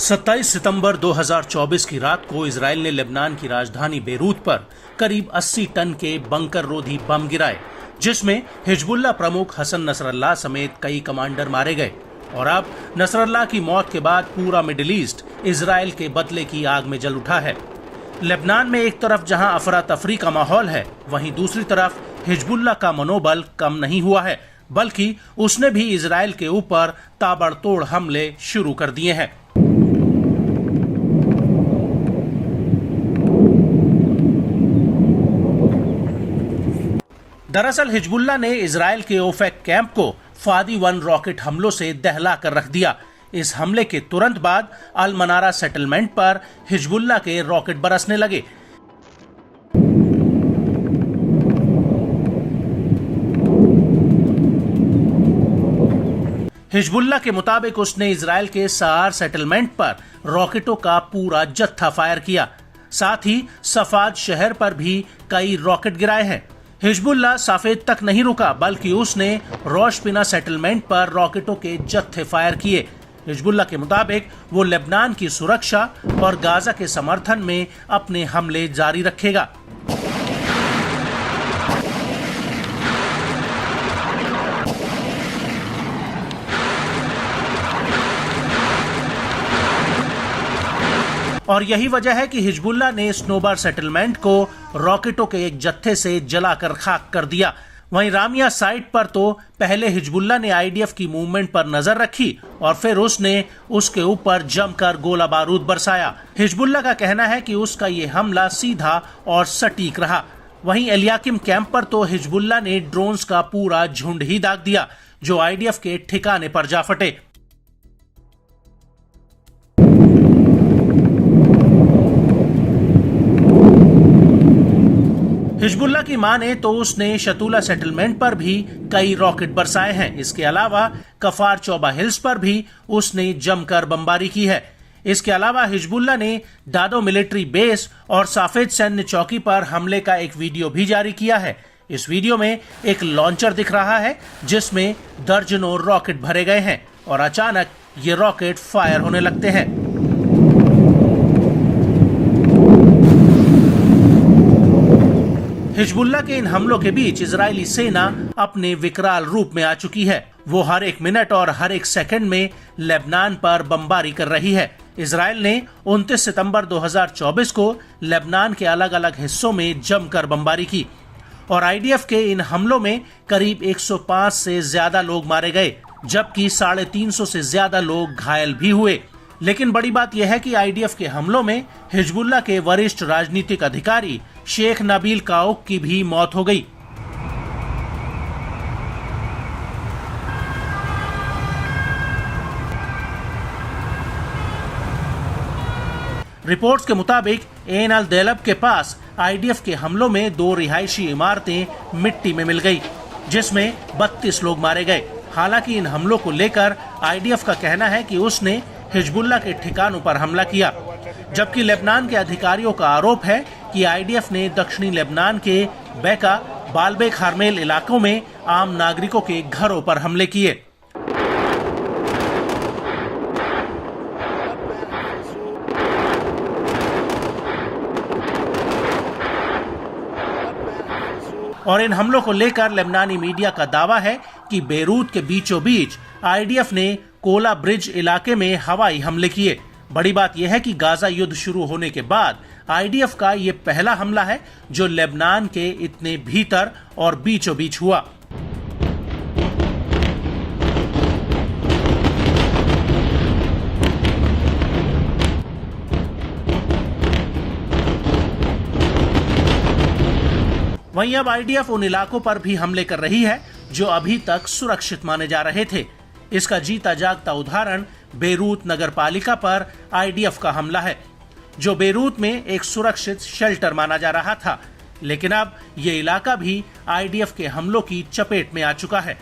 27 सितंबर 2024 की रात को इजराइल ने लेबनान की राजधानी बेरूत पर करीब 80 टन के बंकर रोधी बम गिराए, जिसमें हिजबुल्लाह प्रमुख हसन नसरल्लाह समेत कई कमांडर मारे गए। और अब नसरल्लाह की मौत के बाद पूरा मिडिल ईस्ट इजराइल के बदले की आग में जल उठा है। लेबनान में एक तरफ जहां अफरा तफरी का माहौल है, वहीं दूसरी तरफ हिजबुल्लाह का मनोबल कम नहीं हुआ है, बल्कि उसने भी इजराइल के ऊपर ताबड़तोड़ हमले शुरू कर दिए हैं। दरअसल हिजबुल्लाह ने इजराइल के ओफेक कैंप को फादी-1 रॉकेट हमलों से दहला कर रख दिया। इस हमले के तुरंत बाद अल मनारा सेटलमेंट पर हिजबुल्लाह के रॉकेट बरसने लगे। हिजबुल्लाह के मुताबिक उसने इजराइल के सआर सेटलमेंट पर रॉकेटों का पूरा जत्था फायर किया। साथ ही सफाद शहर पर भी कई रॉकेट गिराए हैं। हिजबुल्लाह सफेद तक नहीं रुका, बल्कि उसने रोशपिना सेटलमेंट पर रॉकेटों के जत्थे फायर किए। हिजबुल्लाह के मुताबिक वो लेबनान की सुरक्षा और गाजा के समर्थन में अपने हमले जारी रखेगा। और यही वजह है कि हिजबुल्लाह ने स्नोबर सेटलमेंट को रॉकेटों के एक जत्थे से जलाकर खाक कर दिया। वहीं रामिया साइट पर तो पहले हिजबुल्लाह ने आईडीएफ की मूवमेंट पर नजर रखी और फिर उसने उसके ऊपर जमकर गोला बारूद बरसाया। हिजबुल्लाह का कहना है कि उसका ये हमला सीधा और सटीक रहा। वहीं एलियाकिम कैंप पर तो हिजबुल्लाह ने ड्रोन्स का पूरा झुंड ही दाग दिया, जो आईडीएफ के ठिकाने पर जा फटे। हिजबुल्लाह की माने तो उसने शतूला सेटलमेंट पर भी कई रॉकेट बरसाए हैं। इसके अलावा कफार चौबा हिल्स पर भी उसने जमकर बमबारी की है। इसके अलावा हिजबुल्लाह ने डादो मिलिट्री बेस और साफेद सैन्य चौकी पर हमले का एक वीडियो भी जारी किया है। इस वीडियो में एक लॉन्चर दिख रहा है जिसमें दर्जनों रॉकेट भरे गए हैं और अचानक ये रॉकेट फायर होने लगते हैं। हिजबुल्लाह के इन हमलों के बीच इजरायली सेना अपने विकराल रूप में आ चुकी है। वो हर एक मिनट और हर एक सेकंड में लेबनान पर बमबारी कर रही है। इजरायल ने 29 सितंबर 2024 को लेबनान के अलग अलग हिस्सों में जमकर बमबारी की और आईडीएफ के इन हमलों में करीब 105 से ज्यादा लोग मारे गए, जबकि 350 से ज्यादा लोग घायल भी हुए। लेकिन बड़ी बात यह है कि आईडीएफ के हमलों में हिजबुल्लाह के वरिष्ठ राजनीतिक अधिकारी शेख नबील काओक की भी मौत हो गई। रिपोर्ट्स के मुताबिक एन अल देलब के पास आईडीएफ के हमलों में 2 रिहायशी इमारतें मिट्टी में मिल गई, जिसमें 32 लोग मारे गए। हालांकि इन हमलों को लेकर आईडीएफ का कहना है कि उसने हिजबुल्लाह के ठिकानों पर हमला किया, जबकि लेबनान के अधिकारियों का आरोप है कि आईडीएफ ने दक्षिणी लेबनान के बेका, बालबेक हारमेल इलाकों में आम नागरिकों के घरों पर हमले किए। और इन हमलों को लेकर लेबनानी मीडिया का दावा है कि बेरूत के बीचों बीच आईडीएफ ने कोला ब्रिज इलाके में हवाई हमले किए। बड़ी बात यह है कि गाजा युद्ध शुरू होने के बाद आईडीएफ का ये पहला हमला है जो लेबनान के इतने भीतर और बीचों बीच हुआ। वहीं अब आईडीएफ उन इलाकों पर भी हमले कर रही है जो अभी तक सुरक्षित माने जा रहे थे। इसका जीता जागता उदाहरण बेरूत नगरपालिका पर आईडीएफ का हमला है, जो बेरूत में एक सुरक्षित शेल्टर माना जा रहा था। लेकिन अब ये इलाका भी आईडीएफ के हमलों की चपेट में आ चुका है।